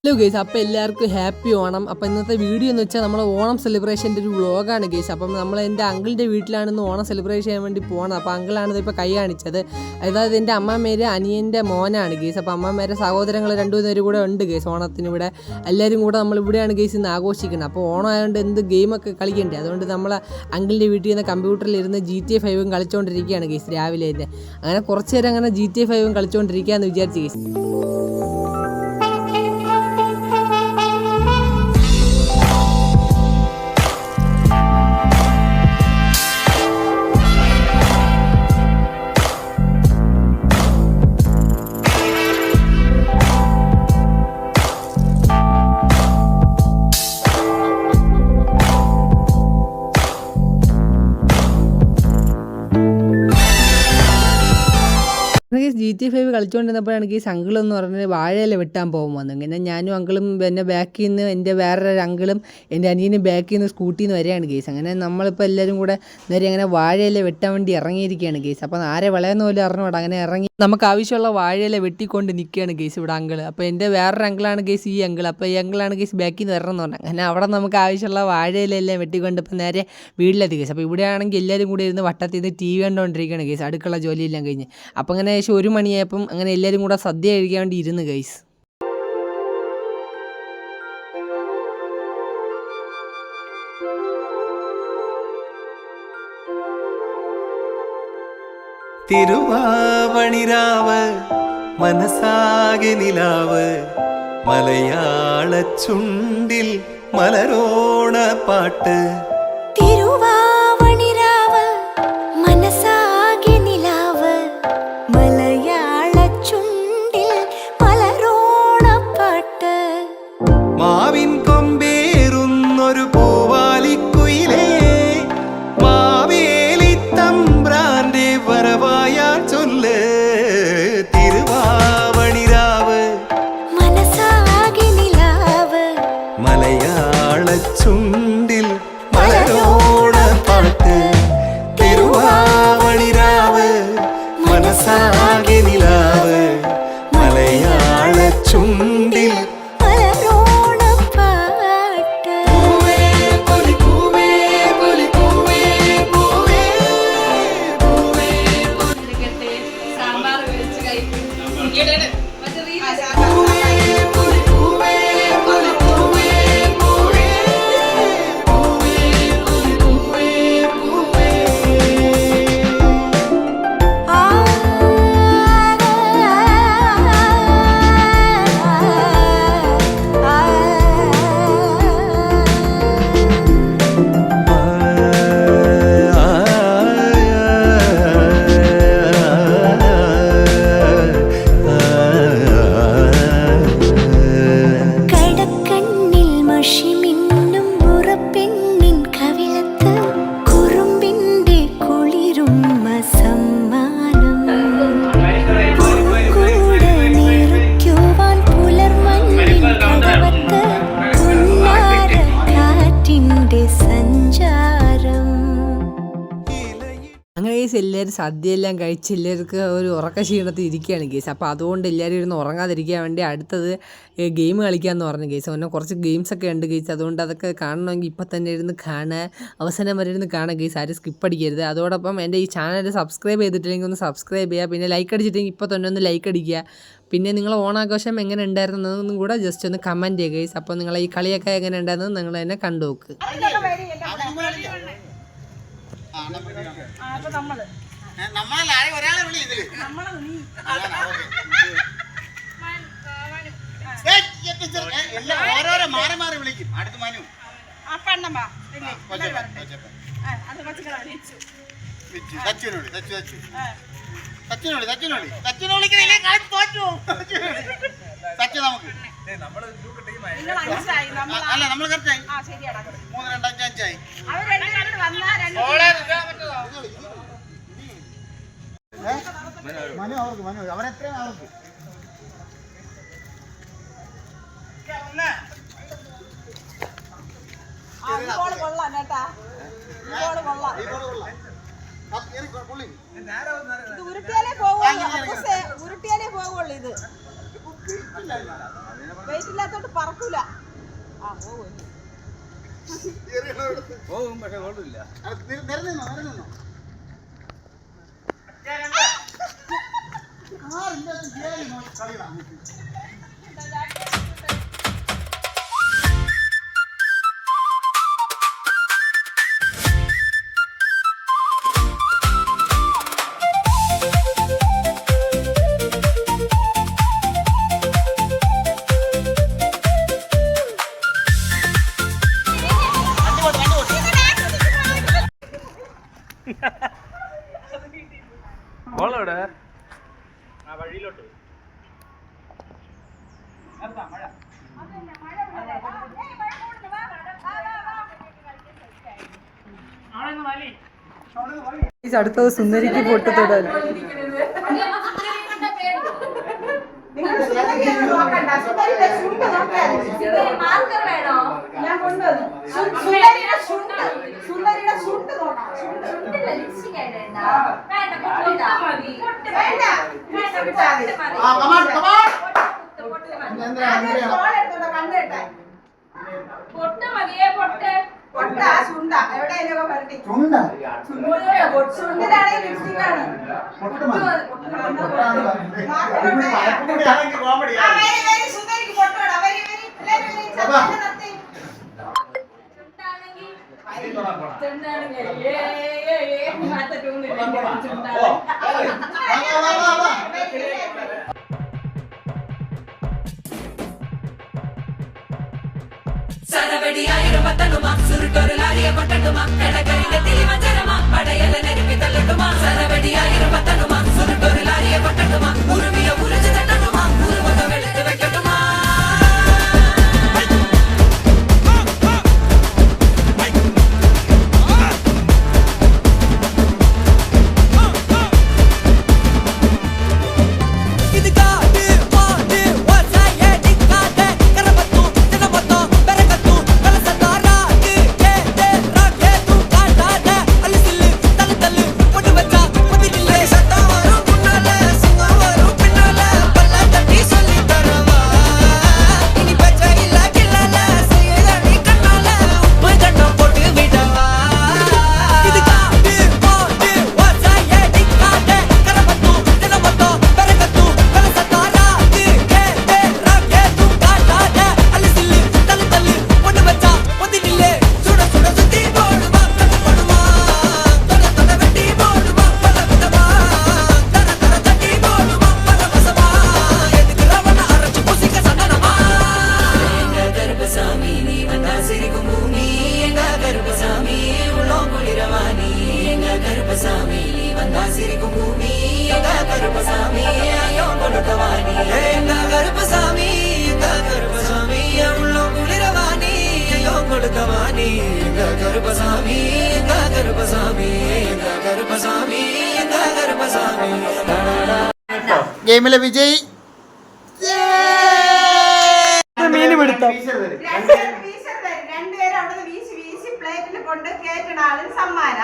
Hello guys, അപ്പോൾ എല്ലാവർക്കും happy Onam. അപ്പോൾ ഇന്നത്തെ വീഡിയോ എന്ന് വെച്ചാൽ നമ്മൾ ഓണം സെലിബ്രേഷൻ്റെ ഒരു വ്ളോഗാണ് ഗേസ്. അപ്പം നമ്മൾ എൻ്റെ അങ്കിളിൻ്റെ വീട്ടിലാണെന്ന് ഓണം സെലിബ്രേറ്റ് ചെയ്യാൻ വേണ്ടി പോകണം. അപ്പോൾ അങ്കിളാണിത് ഇപ്പോൾ കൈ കാണിച്ചത്. അതായത് എൻ്റെ അമ്മമ്മേര് അനിയൻ്റെ മോനാണ് ഗേസ്. അപ്പോൾ അമ്മമ്മേരെ സഹോദരങ്ങൾ രണ്ടുപേരും കൂടെ ഉണ്ട് ഗേസ് ഓണത്തിന് ഇവിടെ. എല്ലാവരും കൂടെ നമ്മളിവിടെയാണ് ഗേസ് ഇന്ന് ആഘോഷിക്കുന്നത്. അപ്പോൾ ഓണം ആയതുകൊണ്ട് എന്ത് ഗെയിമൊക്കെ കളിക്കണ്ടേ, അതുകൊണ്ട് നമ്മൾ അങ്കിളിൻ്റെ വീട്ടിൽ നിന്ന് കമ്പ്യൂട്ടറിലിരുന്ന് GTA 5 കളിച്ചുകൊണ്ടിരിക്കുകയാണ് ഗേസ് രാവിലെ തന്നെ. അങ്ങനെ കുറച്ച് നേരം അങ്ങനെ GTA 5 കളിച്ചുകൊണ്ടിരിക്കുകയെന്ന് വിചാരിച്ചു ഗേസ്. GTA 5 കളിച്ചുകൊണ്ടിരുന്നപ്പോഴാണ് ഈ അങ്കിൾ എന്ന് പറഞ്ഞാൽ വാഴയില വെട്ടാൻ പോകും വന്നു. ഇങ്ങനെ ഞാനും അങ്കിളും എൻ്റെ ബാക്കിൽ നിന്ന് എൻ്റെ വേറൊരു അങ്കിളും എൻ്റെ അനിയനും ബാക്കിൽ നിന്ന് സ്കൂട്ടിയിൽ നിന്ന് വരികയാണ് കേസ്. അങ്ങനെ നമ്മളിപ്പോൾ എല്ലാവരും കൂടെ നേരെ അങ്ങനെ വാഴയില വെട്ടാൻ വേണ്ടി ഇറങ്ങിയിരിക്കുകയാണ് കേസ്. അപ്പോൾ ആരെ വിളയെന്ന് പോലും അറിഞ്ഞൂടാ, അങ്ങനെ ഇറങ്ങി നമുക്ക് ആവശ്യമുള്ള വാഴയില വെട്ടിക്കൊണ്ട് നിൽക്കുകയാണ് കേസ് ഇവിടെ അങ്കിൾ. അപ്പോൾ എൻ്റെ വേറൊരു അങ്കിളാണ് കേസ് ഈ അങ്കിൾ. അപ്പോൾ ഈ അങ്കിളാണ് കേസ് ബാക്കിൽ നിന്ന് വരണം എന്ന് പറഞ്ഞാൽ അങ്ങനെ അവിടെ നമുക്ക് ആവശ്യമുള്ള വാഴയിലെല്ലാം വെട്ടിക്കൊണ്ട് ഇപ്പോൾ നേരെ വീട്ടിലെത്തി കേസ്. അപ്പോൾ ഇവിടെയാണെങ്കിൽ എല്ലാവരും കൂടി ഇരുന്ന് വട്ടത്തിൽ നിന്ന് TV കണ്ടുകൊണ്ടിരിക്കുകയാണ് കേസ്, അടുക്കള ജോലിയെല്ലാം കഴിഞ്ഞ്. അപ്പോൾ അങ്ങനെ ഏകദേശം 1 മണിയായപ്പം അങ്ങനെ എല്ലാവരും കൂടെ സദ്യ കഴിക്കാൻ വേണ്ടി ഇരുന്ന് ഗൈസ്. തിരുവാവണിരാവ് മനസാകെ നിലാവ് മലയാള ചുണ്ടിൽ മലരോണ പാട്ട്. മാവിൻ കൊമ്പേറുന്നൊരു പൂവാലിക്കുയിലേ, മാവേലി തമ്പ്രാന്റെ വരവായാൽ ചൊല്ല്. തിരുവാവണിരാവ് മനസാകെ നിലാവ് മലയാള ചുണ്ടിൽ മലരോണ പാട്ട്. തിരുവാവണിരാവ് മനസാകെ നിലാവ് മലയാള ചുണ്ടിൽ എല്ലാവരും സദ്യയെല്ലാം കഴിച്ച് എല്ലാവർക്ക് ഒരു ഉറക്ക ക്ഷീണത്തിൽ ഇരിക്കുകയാണ് കേസ്. അപ്പോൾ അതുകൊണ്ട് എല്ലാവരും ഇരുന്ന് ഉറങ്ങാതിരിക്കാൻ വേണ്ടി അടുത്തത് ഗെയിം കളിക്കാമെന്ന് പറഞ്ഞു കേസ്. പിന്നെ കുറച്ച് ഗെയിംസൊക്കെ ഉണ്ട് കേസ്, അതുകൊണ്ട് അതൊക്കെ കാണണമെങ്കിൽ ഇപ്പം തന്നെ ഇരുന്ന് കാണുക, അവസാനം വരെ ഇരുന്ന് കാണുക കേസ്, ആരും സ്കിപ്പ് അടിക്കരുത്. അതോടൊപ്പം എൻ്റെ ഈ ചാനൽ സബ്സ്ക്രൈബ് ചെയ്തിട്ടില്ലെങ്കിൽ ഒന്ന് സബ്സ്ക്രൈബ് ചെയ്യുക, പിന്നെ ലൈക്ക് അടിച്ചിട്ടെങ്കിൽ ഇപ്പോൾ തന്നെ ഒന്ന് ലൈക്ക് അടിക്കുക. പിന്നെ നിങ്ങൾ ഓണാഘോഷം എങ്ങനെ ഉണ്ടായിരുന്നതെന്നും കൂടെ ജസ്റ്റ് ഒന്ന് കമൻറ്റ് ചെയ്യുക കേസ്. അപ്പോൾ നിങ്ങൾ ഈ കളിയൊക്കെ എങ്ങനെ ഉണ്ടായിരുന്നത് നിങ്ങൾ തന്നെ കണ്ടു നോക്ക്. ഓരോരോ മാറി മാറി വിളിക്കും. അടുത്ത് മനു തച്ചിനോളി തച്ചു നമുക്ക് അല്ല നമ്മൾ കറക്റ്റായി 3, 2, 5, 5 മനു അവർക്ക് മനു അവരെത്രയാണ് അവർക്ക് ഉരുട്ടിയാലേ പോവുള്ളൂ ഇത് വെയിറ്റില്ലാത്തോട്ട് പറക്കൂല. പോകും പക്ഷെ കൊള്ളില്ല. മോളെവിടെ? ആ വഴിയിലോട്ട്. അടുത്തത് സുന്ദരിക്ക് പൊട്ട് തൊടൽ. സരവടിയായിരം പത്തനുമാ സുരുട്ടൊരു ലാരിയ കൊട്ടണ്ടുമാ കടകരിന്റെ തിരിമഞ്ചരമാ പടയല നെരുപ്പി തള്ളട്ടുമാ സരവടിയായിരം പത്തനുമാ സുരുട്ടൊരു ലാരിയ കൊട്ടണ്ടുമാ ഉരുമിയ ഉരുജ തട്ടണ്ടുമാ ഉരുമൊത്ത വെളുത്ത് വെക്കട്ടുമാ ഗെയിമിലെ വിജയ് മീൻ പിടുത്തം. രണ്ടുപേരും അവിടെ വീശി വീശി പ്ലേറ്റിൽ കൊണ്ട് കേട്ടണ ആളും സമ്മാനം.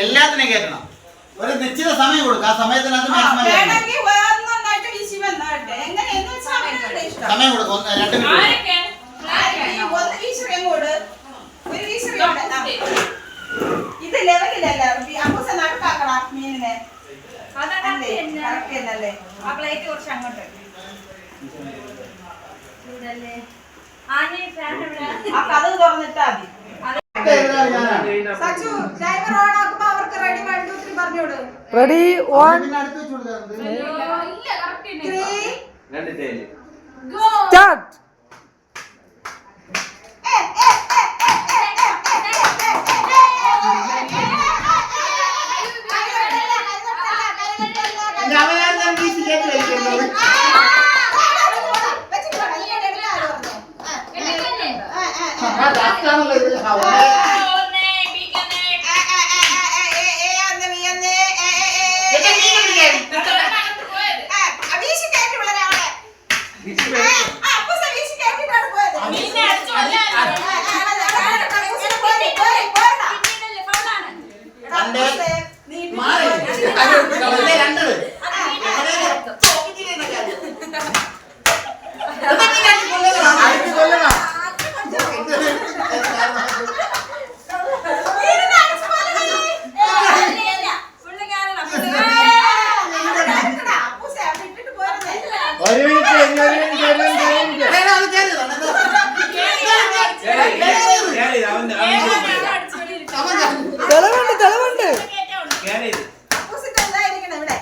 എല്ലാത്തിനും കേട്ടണം. ഒരു നിശ്ചിത സമയം കൊടുക്കുക. ആ സമയത്തിനകത്ത് വേണമെങ്കിൽ ഒന്നൊന്നായിട്ട് വീശി വന്നോട്ടെ. എങ്ങനെയെന്ന് വെച്ചാൽ അവരുടെ ഇഷ്ടം. സമയം കൊടുക്കും. 2 മിനിറ്റ്. ഒന്ന് വീശറിയും കൂട്, ഒരു വീശറിയും ഇത് ലെവലിലല്ല. അപ്പൂസ നടക്കാക്കണം മീനിനെ. കറക്റ്റല്ലേ? ആ പ്ലേറ്റ് കുറച്ച് അങ്ങോട്ട്. ആ കഥ തുറന്നിട്ടാ മതി. സച്ചു ഡ്രൈവർ ഓൺ ആക്കുമ്പോ അവർക്ക് റെഡി 1 2 3 പറഞ്ഞോട്. Ready 1 3 start. വീശി തെളിവുണ്ട് അപ്പൂസിന്റെ എന്തായിരിക്കണം ഇവിടെ?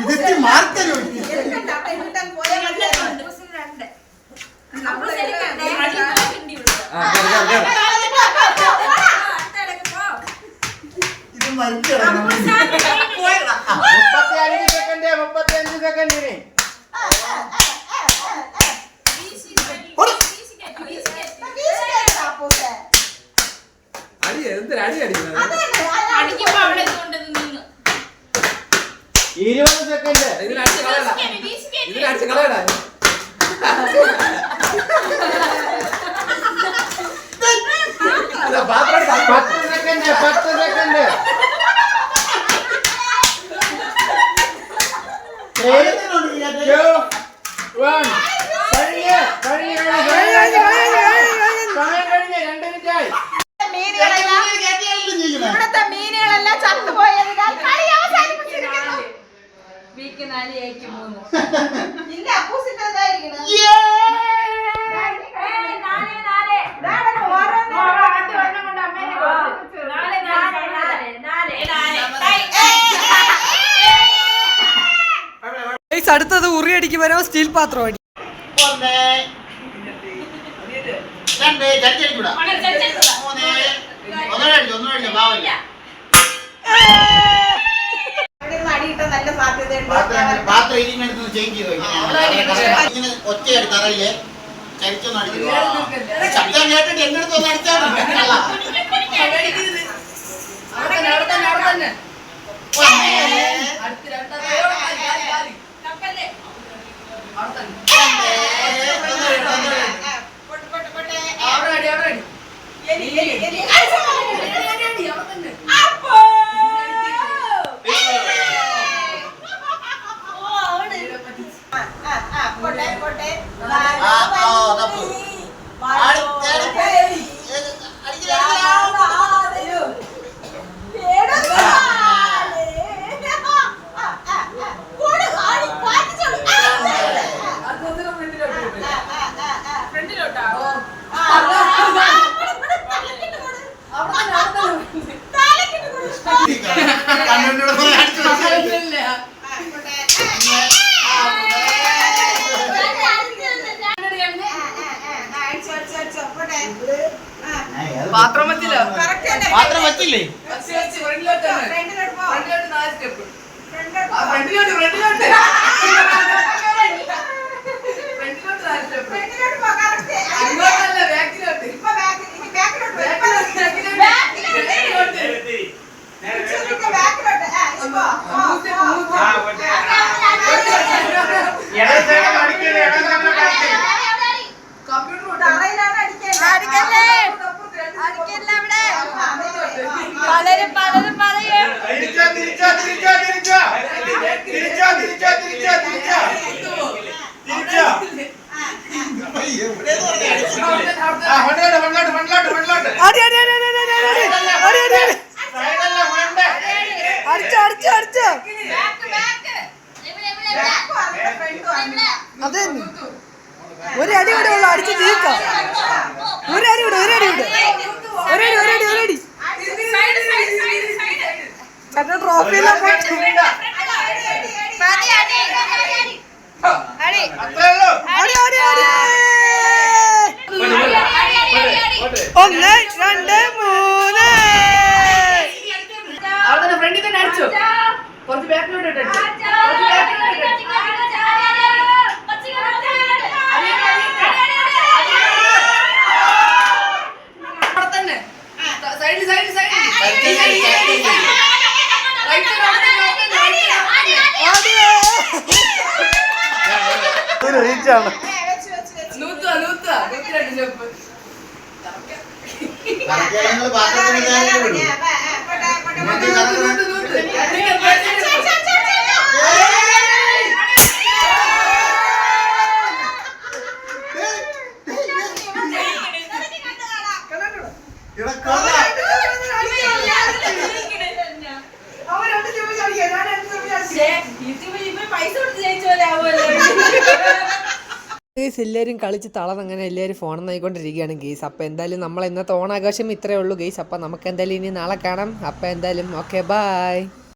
ഇതെത്തി മാർക്കല്ലോ എടുക്കണ്ട, അവിടെ ഇരുട്ടാൻ പോയാൽ മതിയായിരുന്നു. അപ്പൂസിന് രണ്ട്. ഇത് മരിക്കണം 35 സെക്കൻഡിന് അപ്പൂസെ. അടി എന്തൊരു അടി അടിക്കുന്നത് അടിക്കുമ്പോ അവിടെ കൊണ്ടത് നിന്ന് 20 സെക്കൻഡ് ഇതിനടിച്ച് കളയടാ ഇതിനടിച്ച് കളയടാ പാത്രം 10 സെക്കൻഡ് 10 സെക്കൻഡ് 3 2 1 ഇവിടുത്തെ മീനുകളെല്ലാം ചത്തുപോയതിനാൽ കളി അവസാനിപ്പിച്ചിരിക്കുന്നു. ഇല്ല, അപ്പൂസിന്റെ ഇതായിരിക്കണം. അടുത്തത് ഉറിയടിക്ക് വരാം സ്റ്റീൽ പാത്രം അടി 1 2 ചടിച്ചടിക്കൂടാ 3 ഒന്നുമടിക്കാം പാവല്ല അടിയിട്ട നല്ല സാധ്യതയുണ്ട്. പാത്രം ഇതിനടുത്ത് ചേഞ്ച് ചെയ്തോ ഇങ്ങനെ ഒറ്റയെടുത്ത് അറിയില്ലേ ചരിച്ചൊന്നും അടിക്കുന്നു ശബ്ദം കേട്ടിട്ട് എന്റെ അടുത്ത് ഒന്ന് അടിച്ചാൽ പാത്രം വെച്ചില്ല പാത്രം വെച്ചില്ലേ പലരും പലരും പറയും അതെ ഒരു അടി കൂടെ ഉള്ളു അടിച്ച് തീർക്കാം ഒരടി കൂടെ ഒരടി ചേട്ടൻ ട്രോഫി എല്ലാം ഒന്ന് രണ്ട് മൂന്ന് അവിടെ ഫ്രണ്ടിൽ തന്നെ അടിച്ചു കുറച്ച് ബാക്കിലോട്ട് അടിച്ചു ഗെയ്സ് എല്ലാവരും കളിച്ച് തളർന്നങ്ങനെ എല്ലാവരും ഫോൺ നോക്കിക്കൊണ്ടിരിക്കുകയാണ് ഗെയ്സ്. അപ്പോൾ എന്തായാലും നമ്മൾ ഇന്നത്തെ ഓണാഘോഷം ഇത്രയേ ഉള്ളൂ ഗെയ്സ്. അപ്പോൾ നമുക്ക് എന്തായാലും ഇനി നാളെ കാണാം. അപ്പോൾ എന്തായാലും ഓക്കെ ബൈ.